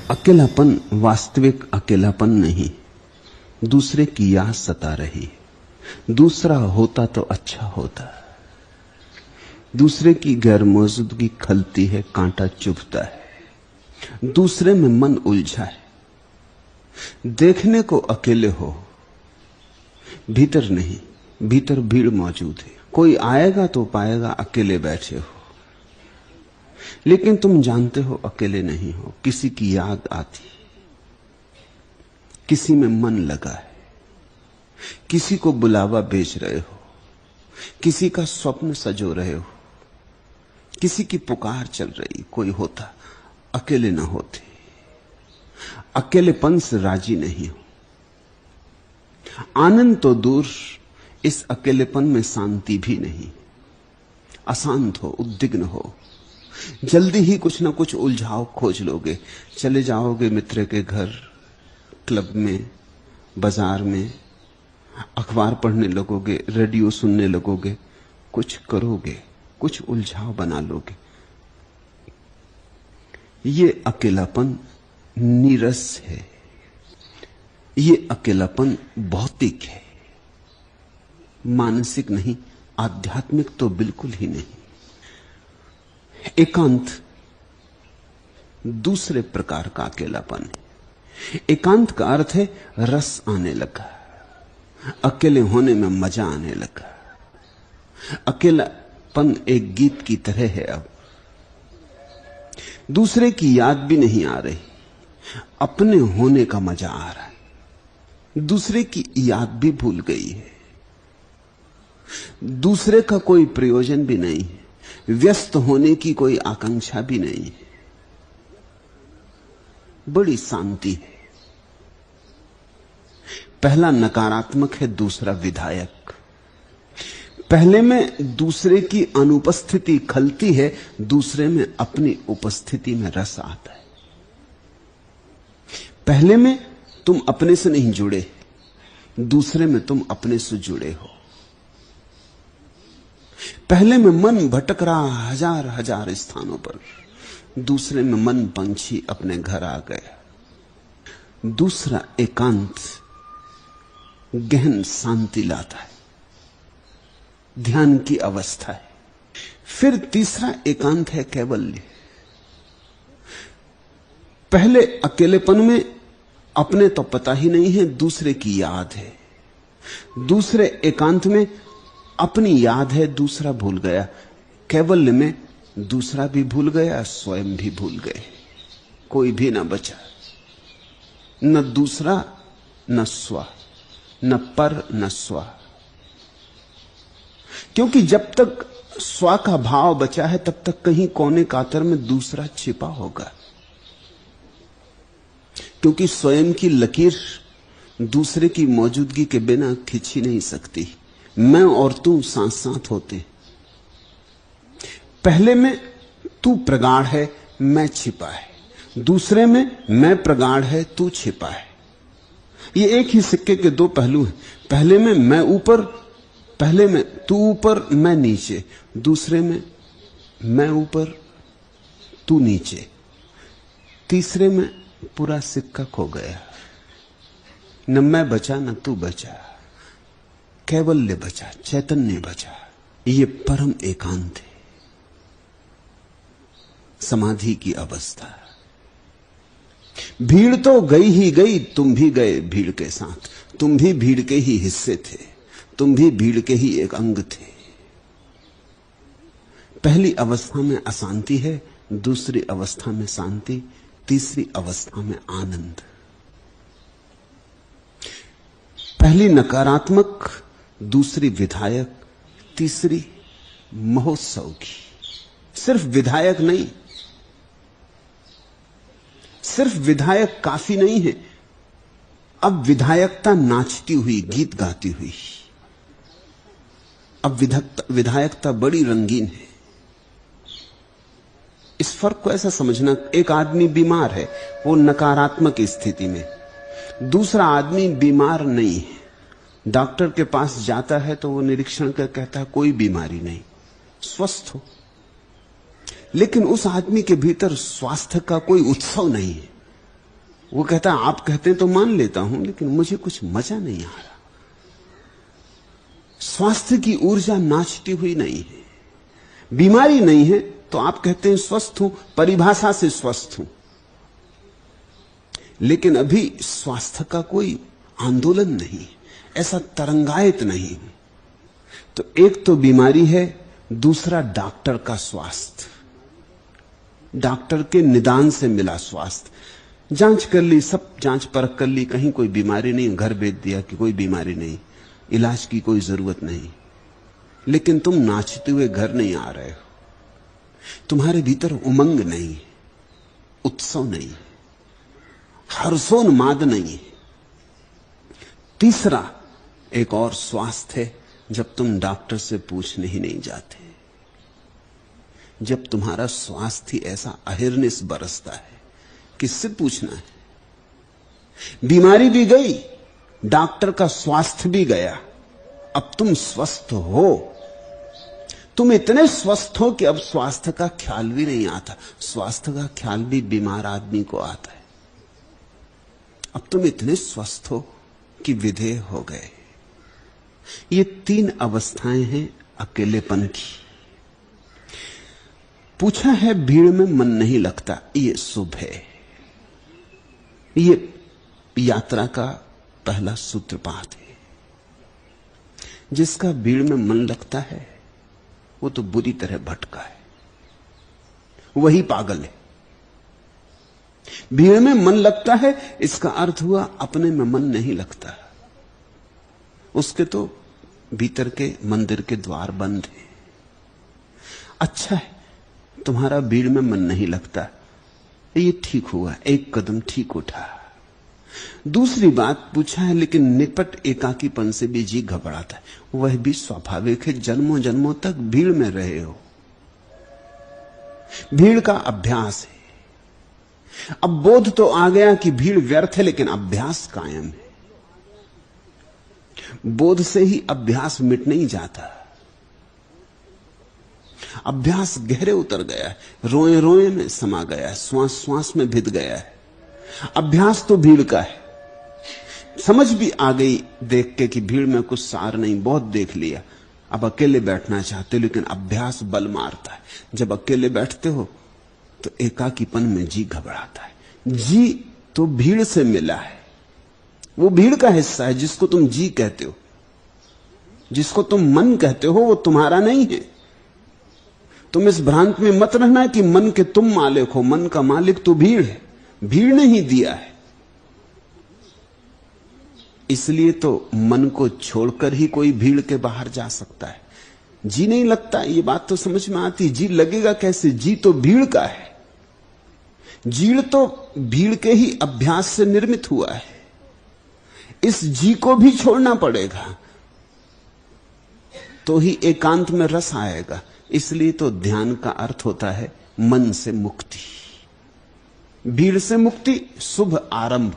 अकेलापन वास्तविक अकेलापन नहीं, दूसरे की याद सता रही है। दूसरा होता तो अच्छा होता, दूसरे की गैर मौजूदगी खलती है, कांटा चुभता है, दूसरे में मन उलझा है। देखने को अकेले हो, भीतर नहीं, भीतर भीड़ मौजूद है। कोई आएगा तो पाएगा अकेले बैठे हो, लेकिन तुम जानते हो अकेले नहीं हो। किसी की याद आती, किसी में मन लगा है, किसी को बुलावा भेज रहे हो, किसी का स्वप्न सजो रहे हो, किसी की पुकार चल रही। कोई होता, अकेले ना होते। अकेलेपन से राजी नहीं हो। आनंद तो दूर, इस अकेलेपन में शांति भी नहीं। अशांत हो, उद्विग्न हो, जल्दी ही कुछ ना कुछ उलझाव खोज लोगे। चले जाओगे मित्र के घर, क्लब में, बाजार में, अखबार पढ़ने लगोगे, रेडियो सुनने लगोगे, कुछ करोगे, कुछ उलझाव बना लोगे। ये अकेलापन नीरस है, ये अकेलापन भौतिक है, मानसिक नहीं, आध्यात्मिक तो बिल्कुल ही नहीं। एकांत दूसरे प्रकार का अकेलापन है। एकांत का अर्थ है रस आने लगा, अकेले होने में मजा आने लगा। अकेलापन एक गीत की तरह है। अब दूसरे की याद भी नहीं आ रही, अपने होने का मजा आ रहा है। दूसरे की याद भी भूल गई है, दूसरे का कोई प्रयोजन भी नहीं है, व्यस्त होने की कोई आकांक्षा भी नहीं है। बड़ी शांति है। पहला नकारात्मक है, दूसरा विधायक। पहले में दूसरे की अनुपस्थिति खलती है, दूसरे में अपनी उपस्थिति में रस आता है। पहले में तुम अपने से नहीं जुड़े, दूसरे में तुम अपने से जुड़े हो। पहले में मन भटक रहा हजार हजार स्थानों पर, दूसरे में मन पंछी अपने घर आ गया। दूसरा एकांत गहन शांति लाता है, ध्यान की अवस्था है। फिर तीसरा एकांत है कैवल्य। पहले अकेलेपन में अपने तो पता ही नहीं है, दूसरे की याद है। दूसरे एकांत में अपनी याद है, दूसरा भूल गया। कैवल्य में दूसरा भी भूल गया, स्वयं भी भूल गए, कोई भी ना बचा। न दूसरा न स्व, न पर न स्व। क्योंकि जब तक स्व का भाव बचा है, तब तक कहीं कोने कातर में दूसरा छिपा होगा। क्योंकि स्वयं की लकीर दूसरे की मौजूदगी के बिना खिंची नहीं सकती। मैं और तू साथ साथ होते। पहले में तू प्रगाढ़ है, मैं छिपा है। दूसरे में मैं प्रगाढ़ है, तू छिपा है। ये एक ही सिक्के के दो पहलू हैं। पहले में मैं ऊपर, पहले में तू ऊपर मैं नीचे, दूसरे में मैं ऊपर तू नीचे, तीसरे में पूरा सिक्का खो गया। न मैं बचा न तू बचा, कैवल्य बचा, चैतन्य बचा। ये परम एकांत है, समाधि की अवस्था। भीड़ तो गई ही गई, तुम भी गए भीड़ के साथ। तुम भी भीड़ के ही हिस्से थे, तुम भी भीड़ के ही एक अंग थे। पहली अवस्था में अशांति है, दूसरी अवस्था में शांति, तीसरी अवस्था में आनंद। पहली नकारात्मक, दूसरी विधायक, तीसरी महोत्सव की। सिर्फ विधायक नहीं, सिर्फ विधायक काफी नहीं है। अब विधायकता नाचती हुई, गीत गाती हुई। अब विधायकता बड़ी रंगीन है। इस फर्क को ऐसा समझना, एक आदमी बीमार है, वो नकारात्मक स्थिति में, दूसरा आदमी बीमार नहीं है। डॉक्टर के पास जाता है तो वो निरीक्षण कर कहता है कोई बीमारी नहीं, स्वस्थ हो। लेकिन उस आदमी के भीतर स्वास्थ्य का कोई उत्सव नहीं है, वो कहता आप कहते हैं तो मान लेता हूं, लेकिन मुझे कुछ मजा नहीं आ रहा। स्वास्थ्य की ऊर्जा नाचती हुई नहीं है। बीमारी नहीं है तो आप कहते हैं स्वस्थ हूं, परिभाषा से स्वस्थ हूं, लेकिन अभी स्वास्थ्य का कोई आंदोलन नहीं, ऐसा तरंगायित नहीं। तो एक तो बीमारी है, दूसरा डॉक्टर का स्वास्थ्य, डॉक्टर के निदान से मिला स्वास्थ्य। जांच कर ली, सब जांच परख कर ली, कहीं कोई बीमारी नहीं, घर भेज दिया कि कोई बीमारी नहीं, इलाज की कोई जरूरत नहीं। लेकिन तुम नाचते हुए घर नहीं आ रहे हो, तुम्हारे भीतर उमंग नहीं, उत्सव नहीं, हर्षोन्माद नहीं। तीसरा एक और स्वास्थ्य है, जब तुम डॉक्टर से पूछने ही नहीं जाते, जब तुम्हारा स्वास्थ्य ऐसा अहिर्निश बरसता है, किससे पूछना है? बीमारी भी गई, डॉक्टर का स्वास्थ्य भी गया, अब तुम स्वस्थ हो। तुम इतने स्वस्थ हो कि अब स्वास्थ्य का ख्याल भी नहीं आता। स्वास्थ्य का ख्याल भी बीमार आदमी को आता है। अब तुम इतने स्वस्थ हो कि विधेय हो गए। ये तीन अवस्थाएं हैं अकेलेपन की। पूछा है भीड़ में मन नहीं लगता, ये शुभ है। ये यात्रा का पहला सूत्रपात है। जिसका भीड़ में मन लगता है वो तो बुरी तरह भटका है, वही पागल है। भीड़ में मन लगता है इसका अर्थ हुआ अपने में मन नहीं लगता, उसके तो भीतर के मंदिर के द्वार बंद हैं। अच्छा है तुम्हारा भीड़ में मन नहीं लगता, ये ठीक हुआ, एक कदम ठीक उठा। दूसरी बात पूछा है लेकिन निपट एकाकीपन से भी जी घबराता है, वह भी स्वाभाविक है। जन्मों जन्मों तक भीड़ में रहे हो, भीड़ का अभ्यास है। अब बोध तो आ गया कि भीड़ व्यर्थ है, लेकिन अभ्यास कायम है। बोध से ही अभ्यास मिट नहीं जाता। अभ्यास गहरे उतर गया है, रोए रोए में समा गया है, श्वास श्वास में भिद गया है। अभ्यास तो भीड़ का है। समझ भी आ गई देख के कि भीड़ में कुछ सार नहीं, बहुत देख लिया, अब अकेले बैठना चाहते, लेकिन अभ्यास बल मारता है। जब अकेले बैठते हो तो एकाकीपन में जी घबराता है। जी तो भीड़ से मिला है, वो भीड़ का हिस्सा है। जिसको तुम जी कहते हो, जिसको तुम मन कहते हो, वो तुम्हारा नहीं है। तुम इस भ्रांत में मत रहना कि मन के तुम मालिक हो। मन का मालिक तो भीड़ है, भीड़ ने ही दिया है। इसलिए तो मन को छोड़कर ही कोई भीड़ के बाहर जा सकता है। जी नहीं लगता, ये बात तो समझ में आती। जी लगेगा कैसे? जी तो भीड़ का है। जीड़ तो भीड़ के ही अभ्यास से निर्मित हुआ है। इस जी को भी छोड़ना पड़ेगा तो ही एकांत में रस आएगा। इसलिए तो ध्यान का अर्थ होता है मन से मुक्ति, भीड़ से मुक्ति, शुभ आरंभ।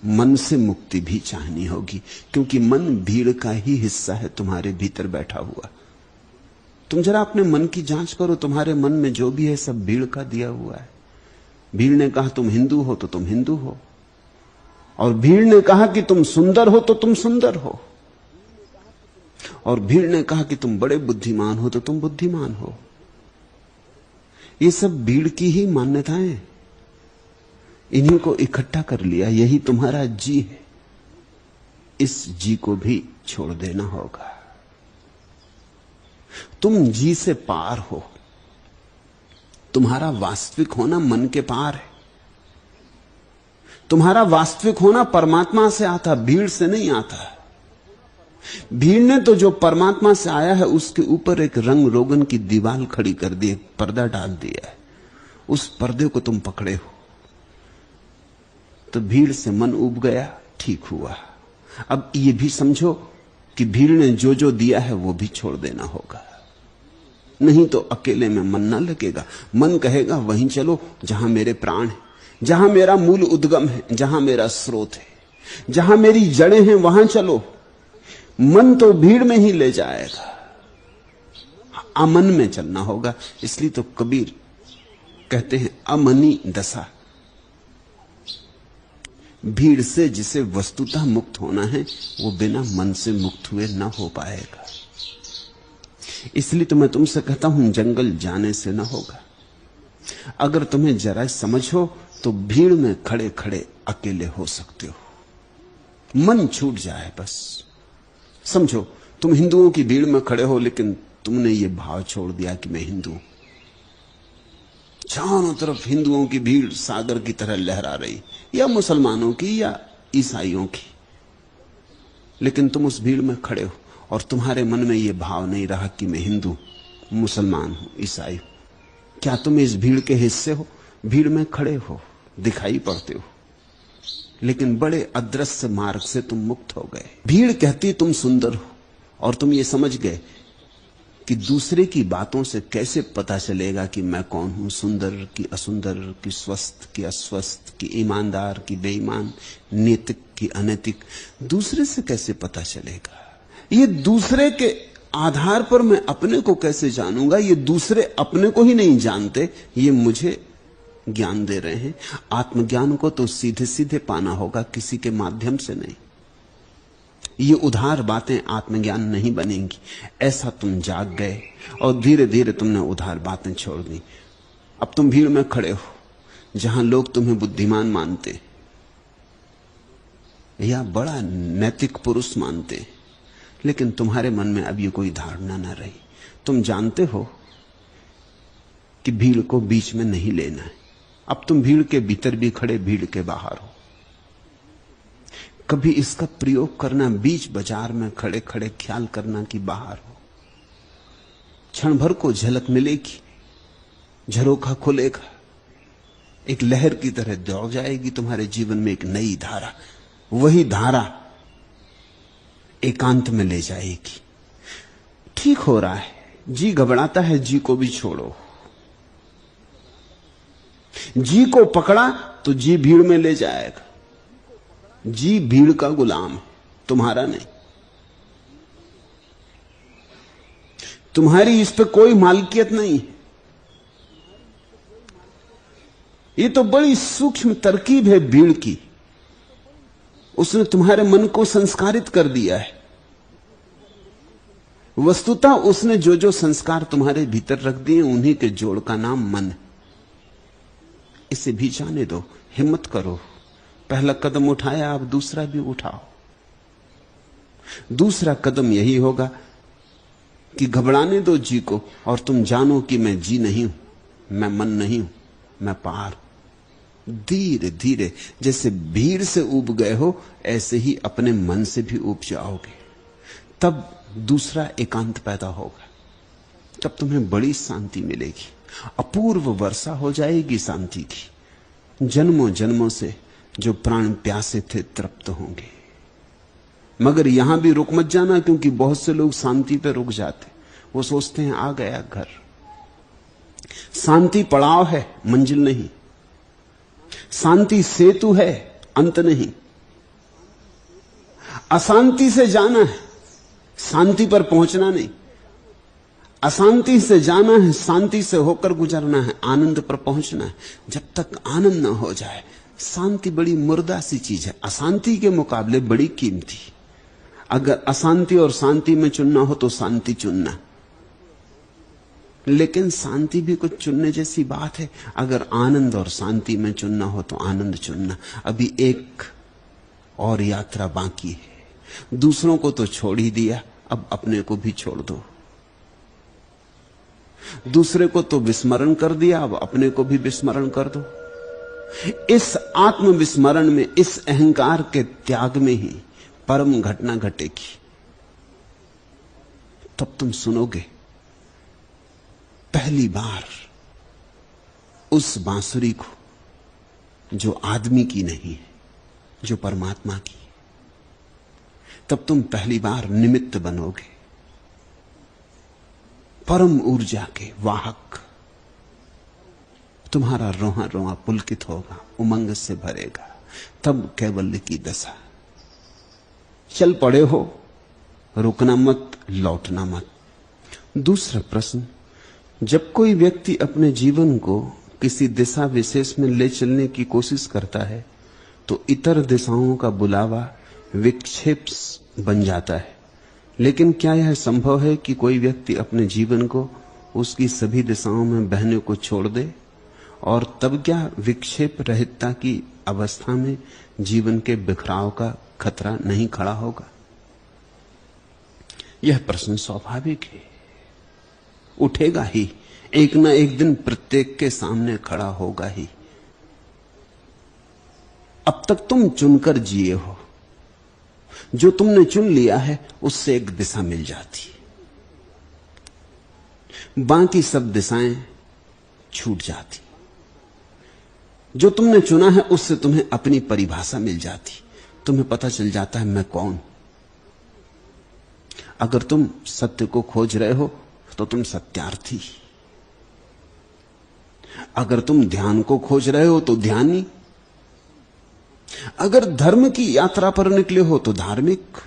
मन से मुक्ति भी चाहनी होगी, क्योंकि मन भीड़ का ही हिस्सा है, तुम्हारे भीतर बैठा हुआ। तुम जरा अपने मन की जांच करो, तुम्हारे मन में जो भी है सब भीड़ का दिया हुआ है। भीड़ ने कहा तुम हिंदू हो तो तुम हिंदू हो, और भीड़ ने कहा कि तुम सुंदर हो तो तुम सुंदर हो, और भीड़ ने कहा कि तुम बड़े बुद्धिमान हो तो तुम बुद्धिमान हो। ये सब भीड़ की ही मान्यताएं, इन्हीं को इकट्ठा कर लिया, यही तुम्हारा जी है। इस जी को भी छोड़ देना होगा। तुम जी से पार हो, तुम्हारा वास्तविक होना मन के पार है। तुम्हारा वास्तविक होना परमात्मा से आता, भीड़ से नहीं आता। भीड़ ने तो जो परमात्मा से आया है उसके ऊपर एक रंग रोगन की दीवार खड़ी कर दी, पर्दा डाल दिया है। उस पर्दे को तुम पकड़े हो, तो भीड़ से मन उब गया, ठीक हुआ। अब ये भी समझो कि भीड़ ने जो जो दिया है वो भी छोड़ देना होगा, नहीं तो अकेले में मन ना लगेगा। मन कहेगा वहीं चलो जहां मेरे प्राण हैं, जहां मेरा मूल उद्गम है, जहां मेरा स्रोत है, जहां मेरी जड़ें हैं, वहां चलो। मन तो भीड़ में ही ले जाएगा, अमन में चलना होगा। इसलिए तो कबीर कहते हैं अमनी दशा, भीड़ से जिसे वस्तुतः मुक्त होना है वो बिना मन से मुक्त हुए ना हो पाएगा। इसलिए तो मैं तुमसे कहता हूं जंगल जाने से ना होगा। अगर तुम्हें जरा समझ हो तो भीड़ में खड़े खड़े अकेले हो सकते हो। मन छूट जाए बस। समझो तुम हिंदुओं की भीड़ में खड़े हो, लेकिन तुमने ये भाव छोड़ दिया कि मैं हिंदू। चारों तरफ हिंदुओं की भीड़ सागर की तरह लहरा रही, या मुसलमानों की या ईसाइयों की, लेकिन तुम उस भीड़ में खड़े हो और तुम्हारे मन में यह भाव नहीं रहा कि मैं हिंदू, मुसलमान हूं, ईसाई हूं। क्या तुम इस भीड़ के हिस्से हो? भीड़ में खड़े हो, दिखाई पड़ते हो, लेकिन बड़े अदृश्य मार्ग से तुम मुक्त हो गए। भीड़ कहती तुम सुंदर हो, और तुम ये समझ गए कि दूसरे की बातों से कैसे पता चलेगा कि मैं कौन हूं, सुंदर की असुंदर, की स्वस्थ की अस्वस्थ, की ईमानदार की बेईमान, नैतिक की अनैतिक, दूसरे से कैसे पता चलेगा? ये दूसरे के आधार पर मैं अपने को कैसे जानूंगा? ये दूसरे अपने को ही नहीं जानते, ये मुझे ज्ञान दे रहे हैं। आत्मज्ञान को तो सीधे सीधे पाना होगा, किसी के माध्यम से नहीं। ये उधार बातें आत्मज्ञान नहीं बनेंगी। ऐसा तुम जाग गए और धीरे धीरे तुमने उधार बातें छोड़ दी। अब तुम भीड़ में खड़े हो जहां लोग तुम्हें बुद्धिमान मानते या बड़ा नैतिक पुरुष मानते, लेकिन तुम्हारे मन में अब ये कोई धारणा ना रही। तुम जानते हो कि भीड़ को बीच में नहीं लेना है। अब तुम भीड़ के भीतर भी खड़े, भीड़ के बाहर हो। कभी इसका प्रयोग करना, बीच बाजार में खड़े खड़े ख्याल करना कि बाहर हो। क्षण भर को झलक मिलेगी, झरोखा खुलेगा, एक लहर की तरह दौड़ जाएगी तुम्हारे जीवन में एक नई धारा। वही धारा एकांत में ले जाएगी। ठीक हो रहा है, जी घबराता है, जी को भी छोड़ो। जी को पकड़ा तो जी भीड़ में ले जाएगा। जी भीड़ का गुलाम है, तुम्हारा नहीं। तुम्हारी इस पे कोई मालकियत नहीं है। ये तो बड़ी सूक्ष्म तरकीब है भीड़ की। उसने तुम्हारे मन को संस्कारित कर दिया है। वस्तुतः उसने जो जो संस्कार तुम्हारे भीतर रख दिए, उन्हीं के जोड़ का नाम मन है। इसे भी जाने दो, हिम्मत करो। पहला कदम उठाया, अब दूसरा भी उठाओ। दूसरा कदम यही होगा कि घबराने दो जी को और तुम जानो कि मैं जी नहीं हूं, मैं मन नहीं हूं, मैं पार। धीरे धीरे जैसे भीड़ से उब गए हो, ऐसे ही अपने मन से भी उब जाओगे। तब दूसरा एकांत पैदा होगा। तब तुम्हें बड़ी शांति मिलेगी, अपूर्व वर्षा हो जाएगी शांति की। जन्मों जन्मों से जो प्राण प्यासे थे तृप्त होंगे। मगर यहां भी रुक मत जाना, क्योंकि बहुत से लोग शांति पे रुक जाते। वो सोचते हैं आ गया घर। शांति पड़ाव है, मंजिल नहीं। शांति सेतु है, अंत नहीं। अशांति से जाना है, शांति पर पहुंचना नहीं। अशांति से जाना है, शांति से होकर गुजरना है, आनंद पर पहुंचना है। जब तक आनंद न हो जाए, शांति बड़ी मुर्दा सी चीज है, अशांति के मुकाबले बड़ी कीमती। अगर अशांति और शांति में चुनना हो तो शांति चुनना, लेकिन शांति भी कुछ चुनने जैसी बात है। अगर आनंद और शांति में चुनना हो तो आनंद चुनना। अभी एक और यात्रा बाकी है। दूसरों को तो छोड़ ही दिया, अब अपने को भी छोड़ दो। दूसरे को तो विस्मरण कर दिया, अब अपने को भी विस्मरण कर दो। इस आत्मविस्मरण में, इस अहंकार के त्याग में ही परम घटना घटेगी। तब तुम सुनोगे पहली बार उस बांसुरी को जो आदमी की नहीं है, जो परमात्मा की है। तब तुम पहली बार निमित्त बनोगे, परम ऊर्जा के वाहक। तुम्हारा रोहा रोहा पुलकित होगा, उमंग से भरेगा। तब कैवल्य की दशा। चल पड़े हो, रुकना मत, लौटना मत। दूसरा प्रश्न, जब कोई व्यक्ति अपने जीवन को किसी दिशा विशेष में ले चलने की कोशिश करता है तो इतर दिशाओं का बुलावा विक्षेप बन जाता है। लेकिन क्या यह संभव है कि कोई व्यक्ति अपने जीवन को उसकी सभी दिशाओं में बहने को छोड़ दे, और तब क्या विक्षेप रहितता की अवस्था में जीवन के बिखराव का खतरा नहीं खड़ा होगा? यह प्रश्न स्वाभाविक है, उठेगा ही, एक ना एक दिन प्रत्येक के सामने खड़ा होगा ही। अब तक तुम चुनकर जिए हो, जो तुमने चुन लिया है उससे एक दिशा मिल जाती है, बाकी सब दिशाएं छूट जाती। जो तुमने चुना है उससे तुम्हें अपनी परिभाषा मिल जाती, तुम्हें पता चल जाता है मैं कौन। अगर तुम सत्य को खोज रहे हो तो तुम सत्यार्थी, अगर तुम ध्यान को खोज रहे हो तो ध्यानी, अगर धर्म की यात्रा पर निकले हो तो धार्मिक,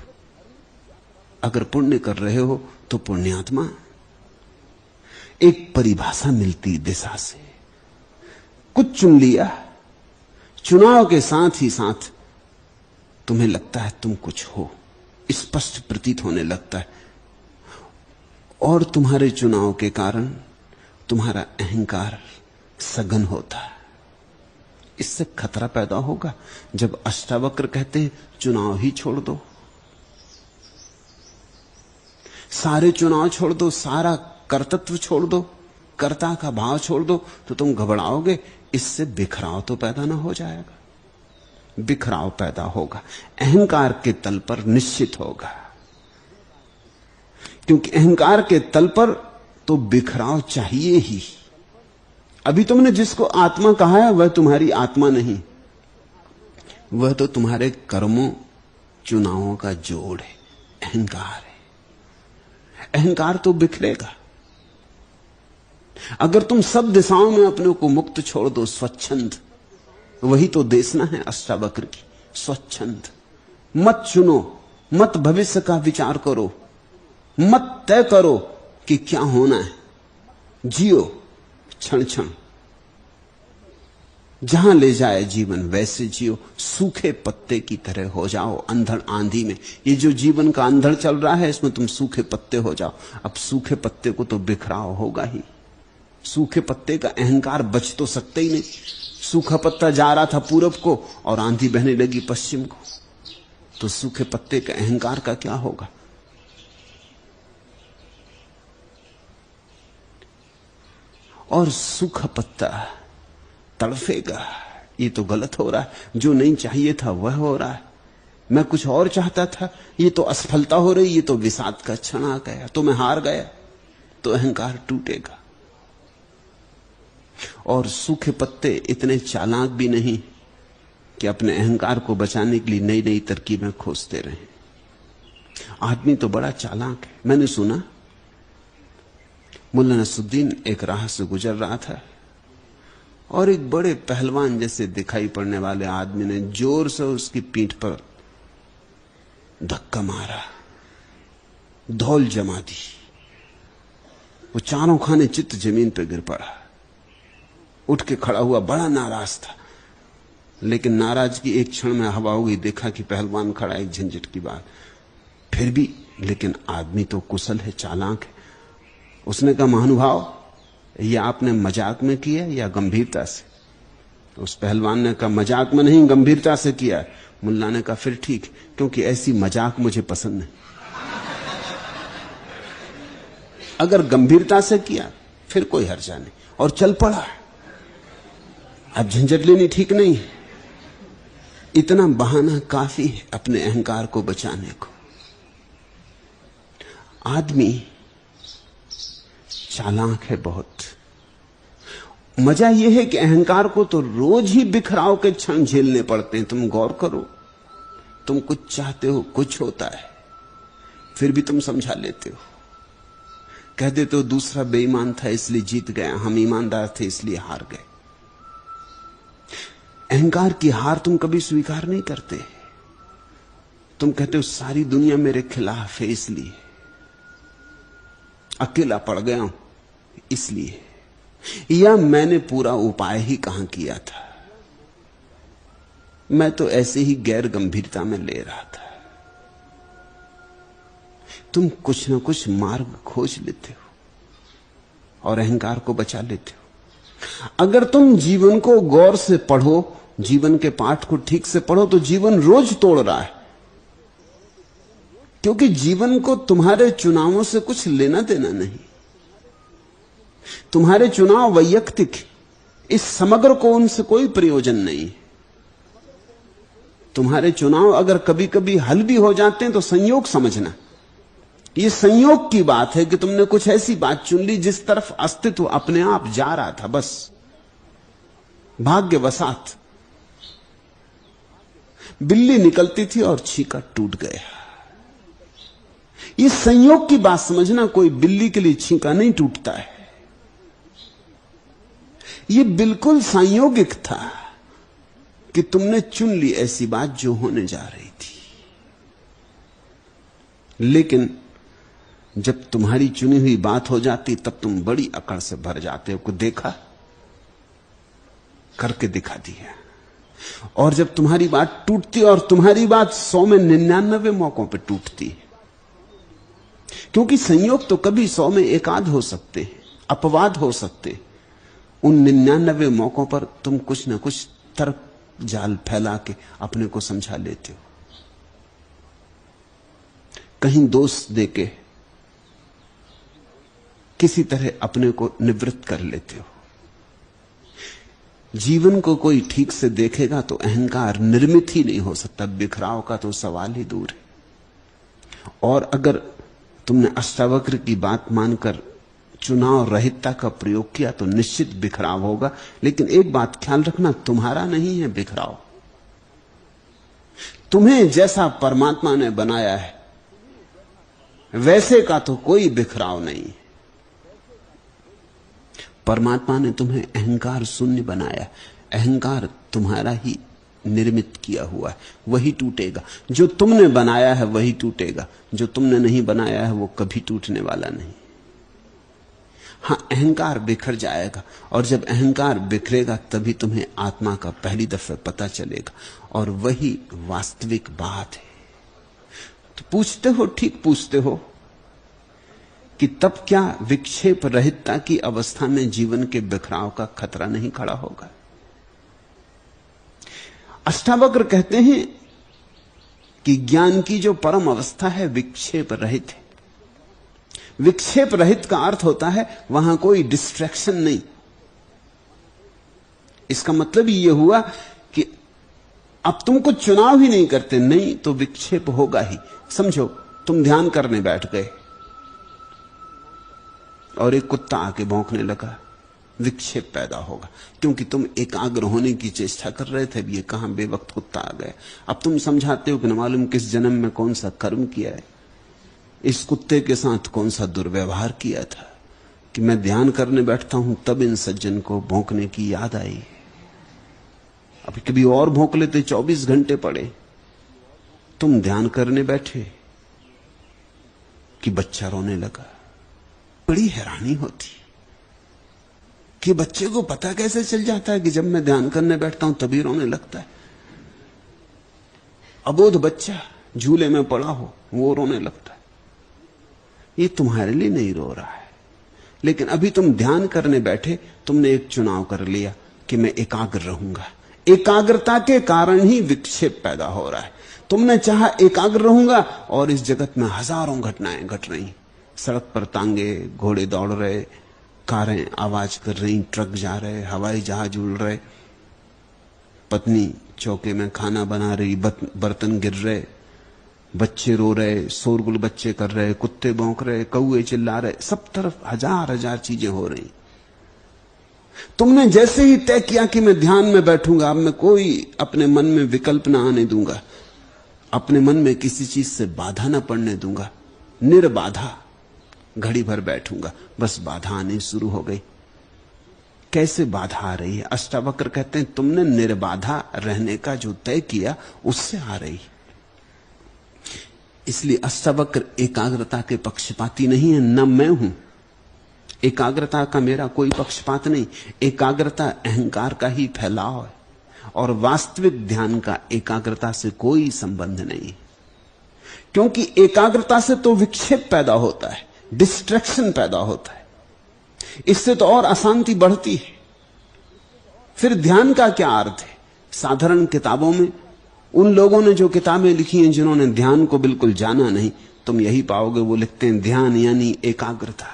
अगर पुण्य कर रहे हो तो पुण्यात्मा। एक परिभाषा मिलती दिशा से। कुछ चुन लिया, चुनाव के साथ ही साथ तुम्हें लगता है तुम कुछ हो, स्पष्ट प्रतीत होने लगता है, और तुम्हारे चुनाव के कारण तुम्हारा अहंकार सघन होता है। इससे खतरा पैदा होगा जब अष्टावक्र कहते हैं चुनाव ही छोड़ दो, सारे चुनाव छोड़ दो, सारा कर्तृत्व छोड़ दो, कर्ता का भाव छोड़ दो, तो तुम घबराओगे। इससे बिखराव तो पैदा ना हो जाएगा? बिखराव पैदा होगा, अहंकार के तल पर निश्चित होगा, क्योंकि अहंकार के तल पर तो बिखराव चाहिए ही। अभी तुमने जिसको आत्मा कहा है वह तुम्हारी आत्मा नहीं, वह तो तुम्हारे कर्मों चुनावों का जोड़ है, अहंकार है। अहंकार तो बिखरेगा। अगर तुम सब दिशाओं में अपने को मुक्त छोड़ दो, स्वच्छंद, वही तो देशना है अष्टावक्र की, स्वच्छंद। मत चुनो, मत भविष्य का विचार करो, मत तय करो कि क्या होना है, जियो क्षण क्षण, जहां ले जाए जीवन वैसे जियो। सूखे पत्ते की तरह हो जाओ अंधड़ आंधी में। ये जो जीवन का अंधड़ चल रहा है इसमें तुम सूखे पत्ते हो जाओ। अब सूखे पत्ते को तो बिखराव होगा ही, सूखे पत्ते का अहंकार बच तो सकते ही नहीं। सूखा पत्ता जा रहा था पूरब को और आंधी बहने लगी पश्चिम को, तो सूखे पत्ते के अहंकार का क्या होगा? और सूखा पत्ता तड़फेगा, ये तो गलत हो रहा है, जो नहीं चाहिए था वह हो रहा है, मैं कुछ और चाहता था, ये तो असफलता हो रही, ये तो विषाद का क्षण आ गया, तो मैं हार गया, तो अहंकार टूटेगा। और सूखे पत्ते इतने चालाक भी नहीं कि अपने अहंकार को बचाने के लिए नई नई तरकीबें खोजते रहें। आदमी तो बड़ा चालाक है। मैंने सुना मुल्ला नसरुद्दीन एक राह से गुजर रहा था और एक बड़े पहलवान जैसे दिखाई पड़ने वाले आदमी ने जोर से उसकी पीठ पर धक्का मारा, धौल जमा दी। वो चारों खाने चित्त जमीन पर गिर पड़ा, उठ के खड़ा हुआ, बड़ा नाराज था। लेकिन नाराजगी एक क्षण में हवा हो गई, देखा कि पहलवान खड़ा, एक झंझट की बात। फिर भी लेकिन आदमी तो कुशल है, चालाक है। उसने कहा महानुभाव, ये आपने मजाक में किया या गंभीरता से? उस पहलवान ने कहा मजाक में नहीं, गंभीरता से किया। मुल्ला ने कहा फिर ठीक, क्योंकि ऐसी मजाक मुझे पसंद नहीं। अगर गंभीरता से किया फिर कोई हर्जा नहीं, और चल पड़ा। अब झंझट लेनी ठीक नहीं है, इतना बहाना काफी है अपने अहंकार को बचाने को। आदमी चालाक है बहुत। मजा यह है कि अहंकार को तो रोज ही बिखराव के क्षण झेलने पड़ते हैं। तुम गौर करो, तुम कुछ चाहते हो, कुछ होता है, फिर भी तुम समझा लेते हो, कह देते हो दूसरा बेईमान था इसलिए जीत गया, हम ईमानदार थे इसलिए हार गए। अहंकार की हार तुम कभी स्वीकार नहीं करते। तुम कहते हो सारी दुनिया मेरे खिलाफ है इसलिए, अकेला पड़ गया हूं इसलिए, या मैंने पूरा उपाय ही कहां किया था। मैं तो ऐसे ही गैर गंभीरता में ले रहा था। तुम कुछ ना कुछ मार्ग खोज लेते हो और अहंकार को बचा लेते हो। अगर तुम जीवन को गौर से पढ़ो, जीवन के पाठ को ठीक से पढ़ो, तो जीवन रोज तोड़ रहा है, क्योंकि जीवन को तुम्हारे चुनावों से कुछ लेना देना नहीं। तुम्हारे चुनाव वैयक्तिक, इस समग्र को उनसे कोई प्रयोजन नहीं। तुम्हारे चुनाव अगर कभी कभी हल भी हो जाते हैं तो संयोग समझना, यह संयोग की बात है कि तुमने कुछ ऐसी बात चुन ली जिस तरफ अस्तित्व अपने आप जा रहा था, बस भाग्यवशात। बिल्ली निकलती थी और छीका टूट गया। यह संयोग की बात समझना, कोई बिल्ली के लिए छीका नहीं टूटता है। यह बिल्कुल संयोगिक था कि तुमने चुन ली ऐसी बात जो होने जा रही थी। लेकिन जब तुम्हारी चुनी हुई बात हो जाती तब तुम बड़ी अकड़ से भर जाते हो कि देखा, करके दिखा दिया। और जब तुम्हारी बात टूटती, और तुम्हारी बात 100 में 99 मौकों पर टूटती है, क्योंकि संयोग तो कभी 100 में एक आध हो सकते, अपवाद हो सकते। उन 99 मौकों पर तुम कुछ ना कुछ तर्क जाल फैला के अपने को समझा लेते हो, कहीं दोष देके किसी तरह अपने को निवृत्त कर लेते हो। जीवन को कोई ठीक से देखेगा तो अहंकार निर्मित ही नहीं हो सकता, बिखराव का तो सवाल ही दूर है। और अगर तुमने अष्टावक्र की बात मानकर चुनाव रहितता का प्रयोग किया तो निश्चित बिखराव होगा। लेकिन एक बात ख्याल रखना, तुम्हारा नहीं है बिखराव। तुम्हें जैसा परमात्मा ने बनाया है वैसे का तो कोई बिखराव नहीं। परमात्मा ने तुम्हें अहंकार शून्य बनाया। अहंकार तुम्हारा ही निर्मित किया हुआ है, वही टूटेगा। जो तुमने बनाया है वही टूटेगा, जो तुमने नहीं बनाया है वो कभी टूटने वाला नहीं। हां, अहंकार बिखर जाएगा, और जब अहंकार बिखरेगा तभी तुम्हें आत्मा का पहली दफे पता चलेगा, और वही वास्तविक बात है। तो पूछते हो, ठीक पूछते हो कि तब क्या विक्षेप रहितता की अवस्था में जीवन के बिखराव का खतरा नहीं खड़ा होगा? अष्टावक्र कहते हैं कि ज्ञान की जो परम अवस्था है विक्षेप रहित है। विक्षेप रहित का अर्थ होता है वहां कोई डिस्ट्रैक्शन नहीं। इसका मतलब यह हुआ कि अब तुम कुछ चुनाव ही नहीं करते, नहीं तो विक्षेप होगा ही। समझो, तुम ध्यान करने बैठ गए और एक कुत्ता आके भौंकने लगा, विक्षेप पैदा होगा, क्योंकि तुम एकाग्र होने की चेष्टा कर रहे थे। ये कहां बेवक्त कुत्ता आ गया। अब तुम समझाते हो कि न मालूम किस जन्म में कौन सा कर्म किया है, इस कुत्ते के साथ कौन सा दुर्व्यवहार किया था कि मैं ध्यान करने बैठता हूं तब इन सज्जन को भौंकने की याद आई। अभी कभी और भौंक लेते, 24 घंटे पड़े। तुम ध्यान करने बैठे कि बच्चा रोने लगा। बड़ी हैरानी होती कि बच्चे को पता कैसे चल जाता है कि जब मैं ध्यान करने बैठता हूं तभी रोने लगता है। अबोध बच्चा झूले में पड़ा हो, वो रोने लगता है। ये तुम्हारे लिए नहीं रो रहा है, लेकिन अभी तुम ध्यान करने बैठे, तुमने एक चुनाव कर लिया कि मैं एकाग्र रहूंगा। एकाग्रता के कारण ही विक्षेप पैदा हो रहा है। तुमने चाहा एकाग्र रहूंगा, और इस जगत में हजारों घटनाएं घट रही। सड़क पर तांगे घोड़े दौड़ रहे, कारें आवाज कर रही, ट्रक जा रहे, हवाई जहाज उड़ रहे, पत्नी चौके में खाना बना रही, बर्तन गिर रहे, बच्चे रो रहे, शोरगुल बच्चे कर रहे, कुत्ते भौंक रहे, कौए चिल्ला रहे, सब तरफ हजार हजार चीजें हो रही। तुमने जैसे ही तय किया कि मैं ध्यान में बैठूंगा, अब मैं कोई अपने मन में विकल्प ना आने दूंगा, अपने मन में किसी चीज से बाधा ना पड़ने दूंगा, निर्बाधा घड़ी भर बैठूंगा, बस बाधा आनी शुरू हो गई। कैसे बाधा आ रही है? अष्टावक्र कहते हैं तुमने निर्बाधा रहने का जो तय किया उससे आ रही। इसलिए अष्टावक्र एकाग्रता के पक्षपाती नहीं है, न मैं हूं। एकाग्रता का मेरा कोई पक्षपात नहीं। एकाग्रता अहंकार का ही फैलाव है। और वास्तविक ध्यान का एकाग्रता से कोई संबंध नहीं, क्योंकि एकाग्रता से तो विक्षेप पैदा होता है, डिस्ट्रैक्शन पैदा होता है, इससे तो और अशांति बढ़ती है। फिर ध्यान का क्या अर्थ है? साधारण किताबों में उन लोगों ने जो किताबें लिखी हैं जिन्होंने ध्यान को बिल्कुल जाना नहीं, तुम यही पाओगे वो लिखते हैं ध्यान यानी एकाग्रता।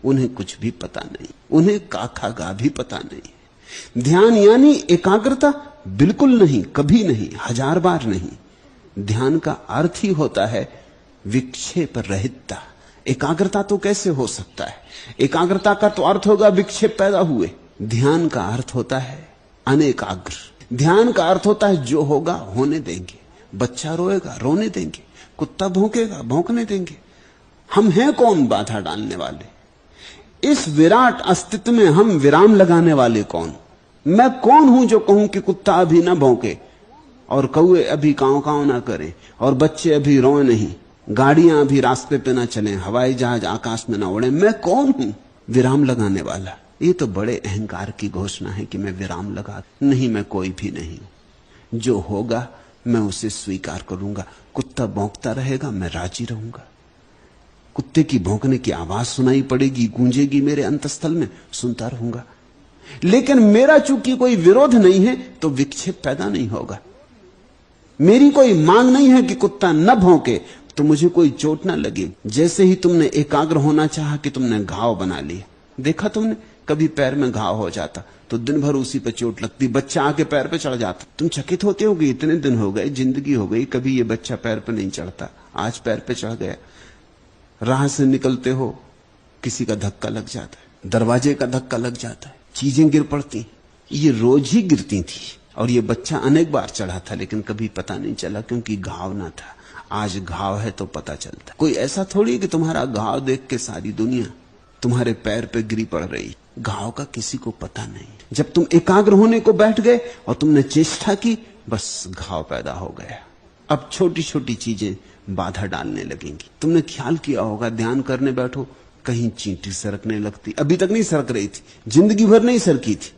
उन्हें कुछ भी पता नहीं, उन्हें काखा गा भी पता नहीं। ध्यान यानी एकाग्रता बिल्कुल नहीं, कभी नहीं, हजार बार नहीं। ध्यान का अर्थ ही होता है विक्षेप रहितता। एकाग्रता तो कैसे हो सकता है? एकाग्रता का तो अर्थ होगा विक्षेप पैदा हुए। ध्यान का अर्थ होता है अनेकाग्र। ध्यान का अर्थ होता है जो होगा होने देंगे। बच्चा रोएगा रोने देंगे, कुत्ता भौंकेगा भौंकने देंगे। हम हैं कौन बाधा डालने वाले? इस विराट अस्तित्व में हम विराम लगाने वाले कौन? मैं कौन हूं जो कहूं कि कुत्ता अभी ना भौंके और कौए अभी कांव कांव ना करें और बच्चे अभी रोए नहीं, गाड़ियां अभी रास्ते पे ना चलें, हवाई जहाज आकाश में ना उड़े? मैं कौन हूं विराम लगाने वाला? ये तो बड़े अहंकार की घोषणा है कि मैं विराम लगा नहीं। मैं कोई भी नहीं हूं। जो होगा मैं उसे स्वीकार करूंगा। कुत्ता भौंकता रहेगा, मैं राजी रहूंगा। कुत्ते की भौंकने की आवाज सुनाई पड़ेगी, गूंजेगी मेरे अंतस्थल में, सुनता रहूंगा। लेकिन मेरा चूंकि कोई विरोध नहीं है तो विक्षेप पैदा नहीं होगा। मेरी कोई मांग नहीं है कि कुत्ता न भौंके तो मुझे कोई चोट ना लगे। जैसे ही तुमने एकाग्र होना चाहा कि तुमने घाव बना लिया। देखा तुमने, कभी पैर में घाव हो जाता तो दिन भर उसी पर चोट लगती, बच्चा आके पैर पे चढ़ जाता, तुम चकित होते हो कि इतने दिन हो गए, जिंदगी हो गई, कभी ये बच्चा पैर पे नहीं चढ़ता, आज पैर पे चढ़ गया। राह से निकलते हो, किसी का धक्का लग जाता है, दरवाजे का धक्का लग जाता है, चीजें गिर पड़ती। ये रोज ही गिरती थी और ये बच्चा अनेक बार चढ़ा था लेकिन कभी पता नहीं चला क्योंकि घाव ना था। आज घाव है तो पता चलता। कोई ऐसा थोड़ी कि तुम्हारा घाव देख के सारी दुनिया तुम्हारे पैर पे गिरी पड़ रही। घाव का किसी को पता नहीं। जब तुम एकाग्र होने को बैठ गए और तुमने चेष्टा की, बस घाव पैदा हो गया। अब छोटी छोटी चीजें बाधा डालने लगेंगी। तुमने ख्याल किया होगा, ध्यान करने बैठो, कहीं चींटी सरकने लगती, अभी तक नहीं सरक रही थी, जिंदगी भर नहीं सरकी थी,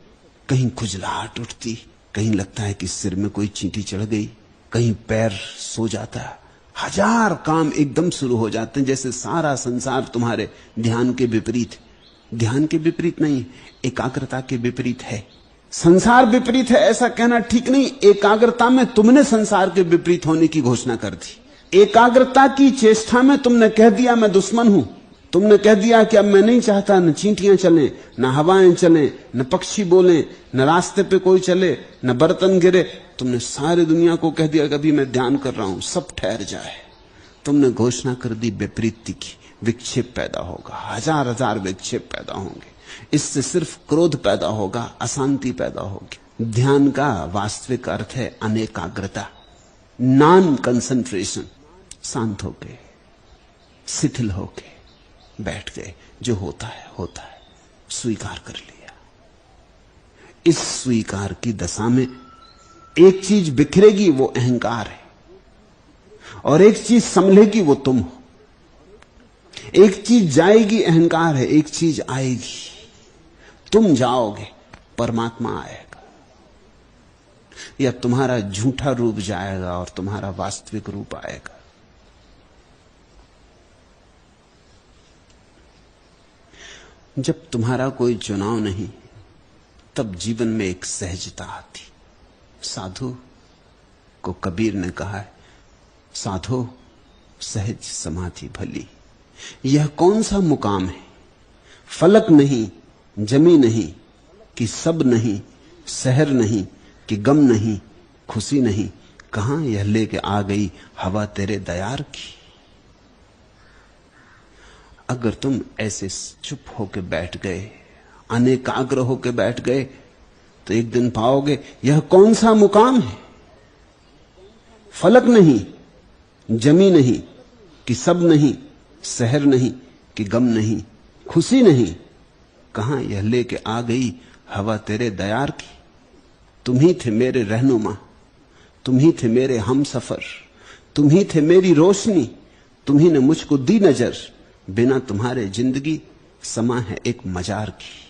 कहीं खुजलाहट उठती, कहीं लगता है कि सिर में कोई चींटी चढ़ गई, कहीं पैर सो जाता है। हजार काम एकदम शुरू हो जाते हैं, जैसे सारा संसार तुम्हारे ध्यान के विपरीत है। ध्यान के विपरीत नहीं, एकाग्रता के विपरीत है। संसार विपरीत है ऐसा कहना ठीक नहीं। एकाग्रता में तुमने संसार के विपरीत होने की घोषणा कर दी। एकाग्रता की चेष्टा में तुमने कह दिया मैं दुश्मन हूं। तुमने कह दिया कि अब मैं नहीं चाहता न चींटियां चलें, न हवाएं चलें, न पक्षी बोलें, न रास्ते पे कोई चले, न बर्तन गिरे। तुमने सारी दुनिया को कह दिया कि अभी मैं ध्यान कर रहा हूं, सब ठहर जाए। तुमने घोषणा कर दी विपरीत की। विक्षेप पैदा होगा, हजार हजार विक्षेप पैदा होंगे। इससे सिर्फ क्रोध पैदा होगा, अशांति पैदा होगी। ध्यान का वास्तविक अर्थ है अनेकाग्रता, नॉन कंसंट्रेशन। शांत होके, शिथिल होके बैठ गए, जो होता है होता है, स्वीकार कर लिया। इस स्वीकार की दशा में एक चीज बिखरेगी, वो अहंकार है, और एक चीज संभलेगी, वो तुम हो। एक चीज जाएगी, अहंकार है, एक चीज आएगी, तुम जाओगे, परमात्मा आएगा। या तुम्हारा झूठा रूप जाएगा और तुम्हारा वास्तविक रूप आएगा। जब तुम्हारा कोई चुनाव नहीं, तब जीवन में एक सहजता आती। साधु को कबीर ने कहा है, साधो सहज समाधि भली। यह कौन सा मुकाम है? फलक नहीं, जमी नहीं, कि सब नहीं, शहर नहीं, कि गम नहीं, खुशी नहीं, कहां यह लेके आ गई हवा तेरे दयार की। अगर तुम ऐसे चुप होके बैठ गए, अनेकाग्र होके बैठ गए, तो एक दिन पाओगे यह कौन सा मुकाम है? फलक नहीं, जमी नहीं, कि सब नहीं, शहर नहीं, कि गम नहीं, खुशी नहीं, कहां यह लेके आ गई हवा तेरे दयार की। तुम ही थे मेरे रहनुमा, तुम ही थे मेरे हम सफर, तुम ही थे मेरी रोशनी, तुम ही ने मुझको दी नजर। बिना तुम्हारे जिंदगी समा है एक मजार की।